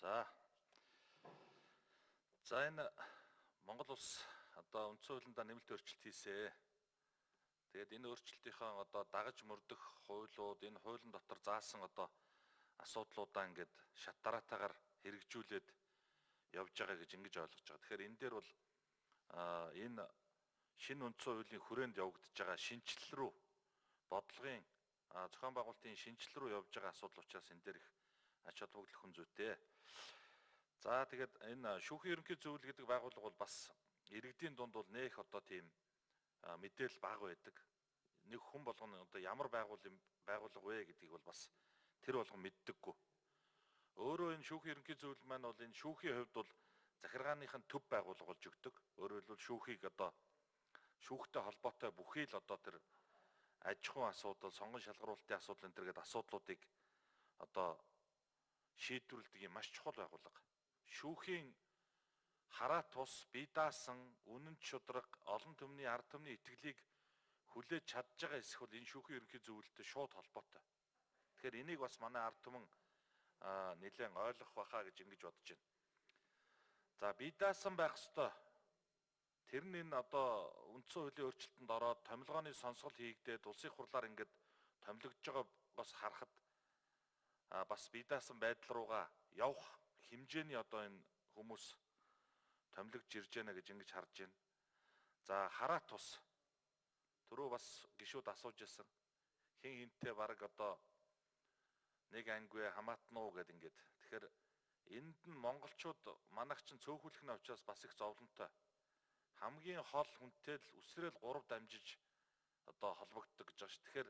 За. За энэ Монгол улс одоо үндсэн хуулиндаа нэмэлт өөрчлөлт хийсэн. Тэгээд энэ өөрчлөлтийнхаа одоо дагаж мөрдөх хуулиуд энэ хуулийн дотор заасан одоо асуудлуудаа ингээд шат дараатаагаар хэрэгжүүлээд явж байгаа гэж ингэж ойлгож байгаа. Тэгэхээр энэ дээр бол энэ шинэ үндсэн хуулийн хүрээнд явагдаж байгаа шинжилэл рүү бодлогын зохион байгуулалтын шинжилэл рүү явж байгаа асуудал учраас энэ дээр их ач холбогдол хүн зүйтэй. За тэгээд энэ шүүхийн ерөнхий зөвлөл гэдэг байгууллага бол бас иргэдийн дунд бол нэх одоо тийм мэдээлэл бага байдаг. Нэг хүн болгоно одоо ямар байгууллага вэ гэдгийг бол бас тэр болгон мэддэггүй. Өөрөө энэ шүүхийн ерөнхий зөвлөл маань бол энэ шүүхийн хувьд бол захиргааныхын төв байгууллага болж өгдөг. Өөрөөр хэлбэл шүүхийг одоо шүүхтэй холбоотой бүхий л одоо тэр аж ахуйн асуудал, сонгон шалгаруулалтын асуудал энэ төр гэдэг асуудлуудыг одоо шийдвэрлэдэг юм маш чухал байгууллага. Шүүхийн хараа тус бие даасан үнэн чудраг олон түмний ард түмний итгэлийг хүлээж чадж байгаа эсэх бол энэ шүүхийн ерөнхий зөвлөлтөд шууд холбоотой. Тэгэхээр энийг бас манай ард түмэн нэлээд ойлгох байхаа гэж ингэж бодож байна. За бие даасан байх ёстой. Тэр нь энэ одоо үндсэн хуулийн өөрчлөлтөнд ороод томилгооны сонсгол хийгдээд улсын хурлаар ингээд томилогдож байгаа бас харахад бас бие даасан байдал руугаа явах хэмжээний одоо энэ хүмүүс томилогдж ирж байна гэж ингэж харж байна. За хараа тус түрүү бас гишүүд асууж байсан. Хин хинтээ баг одоо нэг анги хамаатна уу гэд ингээд. Тэгэхээр энд нь монголчууд манайх чинь цөөхүүлэх нь учраас бас их зовлонтой. Хамгийн хол хүнтэй л үсрээл 3 дамжиж одоо холбогддог гэж байгаа ш. Тэгэхээр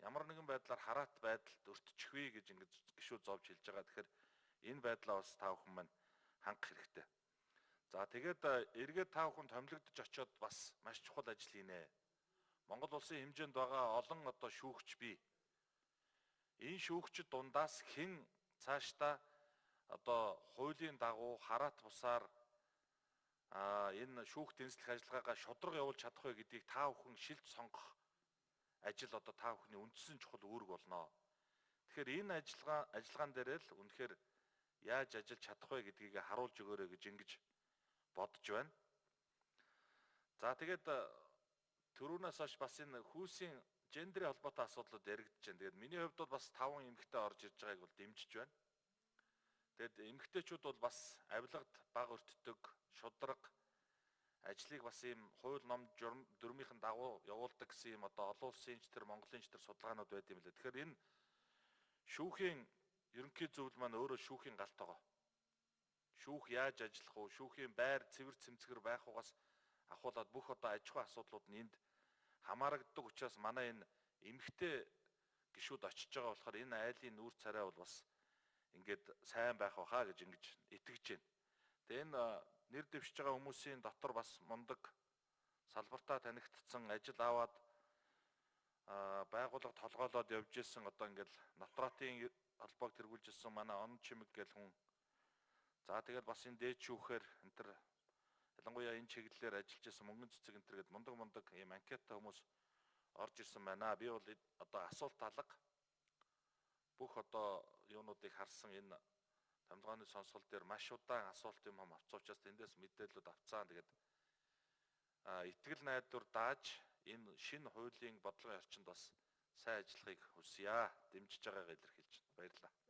ямар нэгэн байдлаар хараат байдалд өртчихвээ гэж ингэж гишүүд зовж хэлж байгаа. Тэгэхээр энэ байдлаа бас та бүхэн маань хангах хэрэгтэй. За тэгээд эргээд та бүхэн томилогдож очиод бас маш чухал ажил хийнэ. Монгол улсын хэмжээнд байгаа олон одоо шүүгч бий. Энэ шүүгчид дундаас хэн цаашдаа одоо хуулийн дагуу хараат бусаар энэ шүүх тэнцлэх ажиллагаагаа шудраг явуулж чадах вэ гэдгийг та бүхэн шилж сонгох ажил одоо та бүхний үндсэн чухал үүрэг болно. Тэгэхээр энэ ажиллагаан дээр л үнэхээр яаж ажиллаж чадах вэ гэдгийг харуулж өгөөрэй гэж ингэж бодож байна. За тэгээд түрүүнээс хойш бас энэ хүүсийн гендерийн холбоотой асуудлууд яригдж байна. Тэгээд миний хувьд бол бас 5 эмэгтэй орж ирж байгааг бол дэмжиж байна. Тэгээд эмэгтэйчүүд бол бас авилгад бага өртдөг, шудраг ажлыг бас ийм хууль ном дүрмийнхэн дагуу явуулдаг гэсэн юм одоо олон улсын ч тэр Монголын ч тэр судалгаанууд байд юм лээ. Тэгэхээр энэ шүүхийн ерөнхий зөвлөл маань өөрөө шүүхийн галт байгаа. Шүүх яаж ажиллах вэ? Шүүхийн байр цэвэр цэмцгэр байх угаас ахуулаад бүх одоо аж ахуйн асуудлууд нь энд хамаарагддаг учраас манай энэ эмэгтэй гишүүд очиж байгаа болохоор энэ айлын нүүр царай бол бас ингээд сайн байх байхаа гэж ингэж итгэж байна. Тэгээ энэ нэр дэвшиж байгаа хүмүүсийн дотор бас мундаг салбартаа танигдсан ажил аваад байгууллага толгойлоод явж исэн одоо ингээл нотратын холбоог тэргүүлж ирсэн манай он чимэг гэл хүн. За тэгэл бас энэ дээд шүүхээр энэ төр ялангуяа энэ чиглэлээр ажиллаж исэн мөнгөн цэцэг энэ төр гээд мундаг ийм анкеттай хүмүүс орж ирсэн байна. Би бол одоо асуулт алга бүх одоо юунуудыг харсан энэ томилгооны сонсгол дээр маш удаан асуулт юм авцсан учраас тэндээс мэдээлэлүүд авцсан. Тэгээд итгэл найдвар дааж энэ шинэ хуулийн бодлогын орчинд бас сайн ажиллахыг хүсье. Дэмжиж байгаагаа илэрхийлж байна. Баярлалаа.